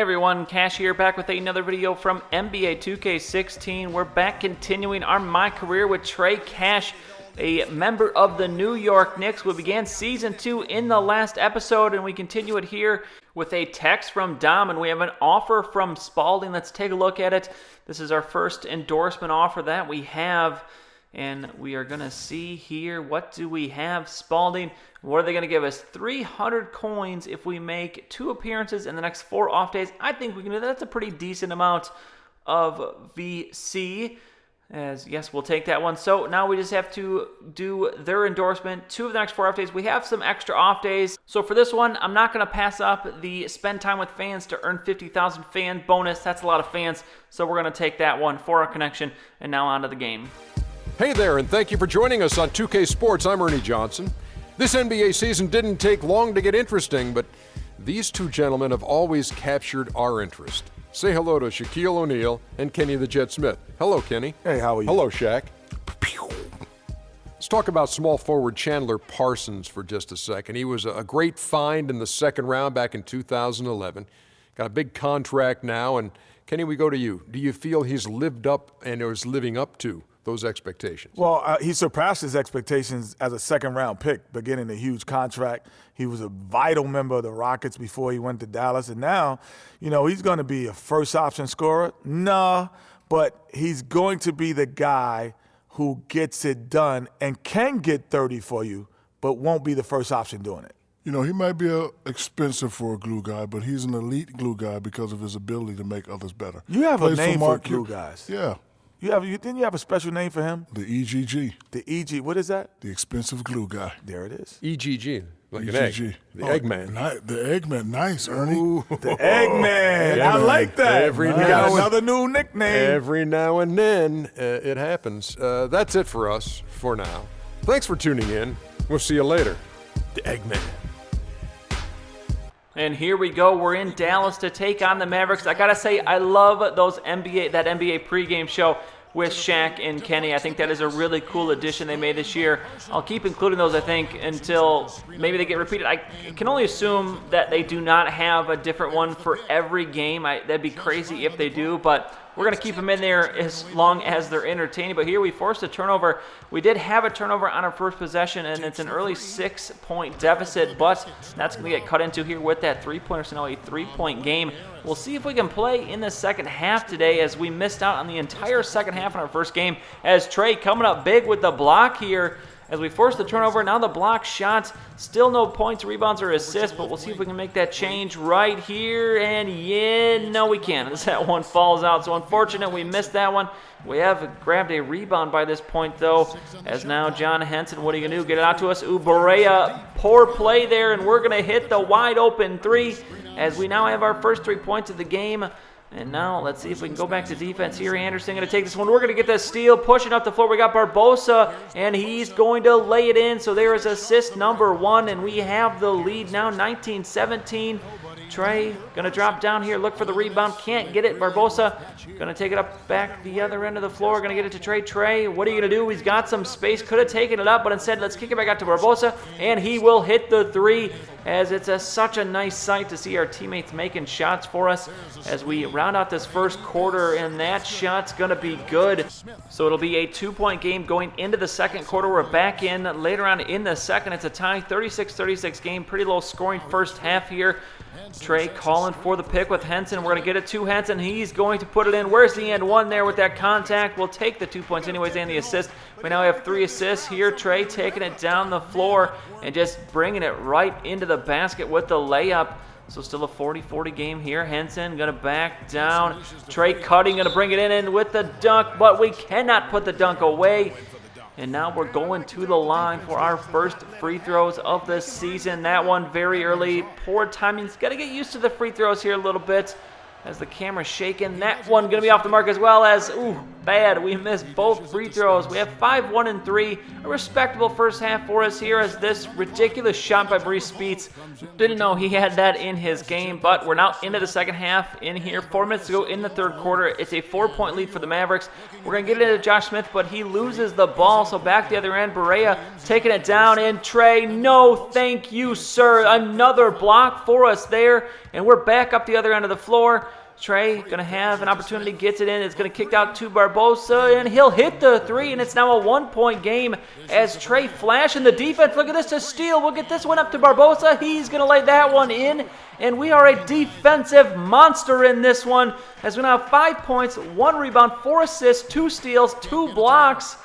Hey everyone, Cash here, back with another video from NBA 2K16. We're back continuing our My Career with Trey Cash, a member of the New York Knicks. We began Season 2 in the last episode, and we continue it here with a text from Dom, and we have an offer from Spalding. Let's take a look at it. This is our first endorsement offer that we have, and we are going to see here, what do we have? Spalding, what are they going to give us? 300 coins if we make 2 appearances in the next 4 off days. I think we can do that. That's a pretty decent amount of VC. As yes, we'll take that one. So now we just have to do their endorsement. 2 of the next 4 off days. We have some extra off days. So for this one, I'm not going to pass up the spend time with fans to earn 50,000 fan bonus. That's a lot of fans. So we're going to take that one for our connection. And now on to the game. Hey there, and thank you for joining us on 2K Sports. I'm Ernie Johnson. This NBA season didn't take long to get interesting, but these 2 gentlemen have always captured our interest. Say hello to Shaquille O'Neal and Kenny the Jet Smith. Hello, Kenny. Hey, how are you? Hello, Shaq. Let's talk about small forward Chandler Parsons for just a second. He was a great find in the second round back in 2011. Got a big contract now, and Kenny, we go to you. Do you feel he's lived up and is living up to those expectations? Well, he surpassed his expectations as a second-round pick, beginning a huge contract. He was a vital member of the Rockets before he went to Dallas, and now, he's going to be a first-option scorer. No, but he's going to be the guy who gets it done and can get 30 for you, but won't be the first option doing it. He might be expensive for a glue guy, but he's an elite glue guy because of his ability to make others better. You have a name for glue guys. Yeah. Didn't you have a special name for him? The EGG. The EG, what is that? The expensive glue guy. There it is. EGG, like EGG. an egg. The Eggman. The Eggman, nice, Ernie. Ooh, the Eggman. I like that. We got another new nickname. Every now and then it happens. That's it for us for now. Thanks for tuning in. We'll see you later. The Eggman. And here we go. We're in Dallas to take on the Mavericks. I gotta say, I love that NBA pregame show with Shaq and Kenny. I think that is a really cool addition they made this year. I'll keep including those, I think, until maybe they get repeated. I can only assume that they do not have a different one for every game. That'd be crazy if they do, but we're going to keep them in there as long as they're entertaining. But here we forced a turnover. We did have a turnover on our first possession, and it's an early 6-point deficit, but that's going to get cut into here with that three-pointer. So now a 3-point game. We'll see if we can play in the second half today, as we missed out on the entire second half in our first game, as Trey coming up big with the block here. As we force the turnover, now the block shot, still no points, rebounds, or assists, but we'll see if we can make that change right here, and yeah, no we can't, as that one falls out. So unfortunate, we missed that one. We have grabbed a rebound by this point, though, as now John Henson, what are you going to do? Get it out to us. Berea, poor play there, and we're going to hit the wide open 3, as we now have our first 3 points of the game. And now let's see if we can go back to defense here. Anderson going to take this one. We're going to get the steal, pushing up the floor. We got Barbosa, and he's going to lay it in. So there is assist number 1, and we have the lead now, 19-17. Trey going to drop down here, look for the rebound. Can't get it. Barbosa going to take it up back the other end of the floor. Going to get it to Trey. Trey, what are you going to do? He's got some space. Could have taken it up, but instead let's kick it back out to Barbosa, and he will hit the 3, as it's such a nice sight to see our teammates making shots for us as we round out this first quarter, and that shot's going to be good. So it'll be a 2-point game going into the second quarter. We're back in later on in the second. It's a tie, 36-36 game. Pretty low scoring first half here. Trey calling for the pick with Henson. We're going to get it to Henson. He's going to put it in. Where's the and one there with that contact? We'll take the 2 points anyways and the assist. We now have 3 assists here. Trey taking it down the floor and just bringing it right into the basket with the layup. So still a 40-40 game here. Henson going to back down. Trey cutting, going to bring it in with the dunk, but we cannot put the dunk away. And now we're going to the line for our first free throws of the season. That one very early. Poor timing. Got to get used to the free throws here a little bit as the camera's shaking. That one going to be off the mark, as well as, bad. We missed both free throws. We have 5, 1, and 3. A respectable first half for us here as this ridiculous shot by Maurice Speets. Didn't know he had that in his game, but we're now into the second half in here. 4 minutes to go in the third quarter. It's a 4-point lead for the Mavericks. We're going to get it into Josh Smith, but he loses the ball. So back the other end, Barea taking it down, and Trey, no thank you, sir. Another block for us there, and we're back up the other end of the floor. Trey going to have an opportunity, gets it in. It's going to kick out to Barbosa, and he'll hit the 3, and it's now a 1-point game as Trey flashing the defense. Look at this, to steal. We'll get this one up to Barbosa. He's going to lay that one in, and we are a defensive monster in this one as we now have 5 points, 1 rebound, 4 assists, 2 steals, 2 blocks.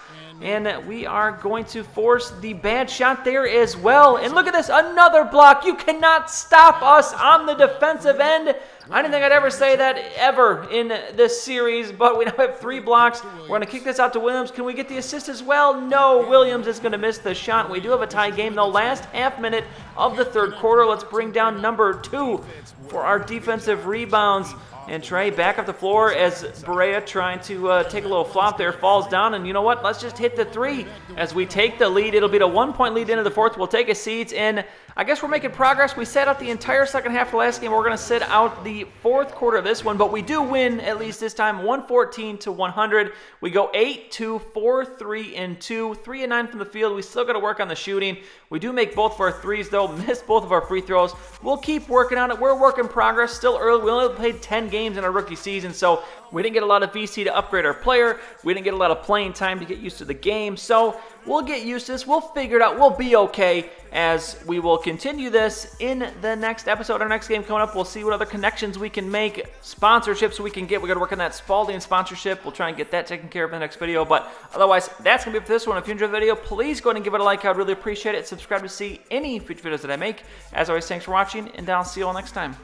And we are going to force the bad shot there as well. And look at this, another block. You cannot stop us on the defensive end. I didn't think I'd ever say that ever in this series, but we now have 3 blocks. We're going to kick this out to Williams. Can we get the assist as well? No, Williams is going to miss the shot. We do have a tie game, though. Last half minute of the third quarter. Let's bring down number 2 for our defensive rebounds. And Trey back up the floor as Barea trying to take a little flop there, falls down, and you know what? Let's just hit the 3 as we take the lead. It'll be the 1-point lead into the fourth. We'll take a seat, and I guess we're making progress. We sat out the entire second half of the last game. We're going to sit out the fourth quarter of this one, but we do win at least this time, 114-100. We go 8-2, 4-3-2, 3-9 from the field. We still got to work on the shooting. We do make both of our threes, though, miss both of our free throws. We'll keep working on it. We're a work in progress, still early. We only played 10 games in our rookie season, so we didn't get a lot of VC to upgrade our player. We didn't get a lot of playing time to get used to the game, so we'll get used to this. We'll figure it out. We'll be okay as we will continue this in the next episode. Our next game coming up, we'll see what other connections we can make, sponsorships we can get. We're going to work on that Spalding sponsorship. We'll try and get that taken care of in the next video, but otherwise, that's going to be it for this one. If you enjoyed the video, please go ahead and give it a like. I would really appreciate it. Subscribe to see any future videos that I make. As always, thanks for watching, and I'll see you all next time.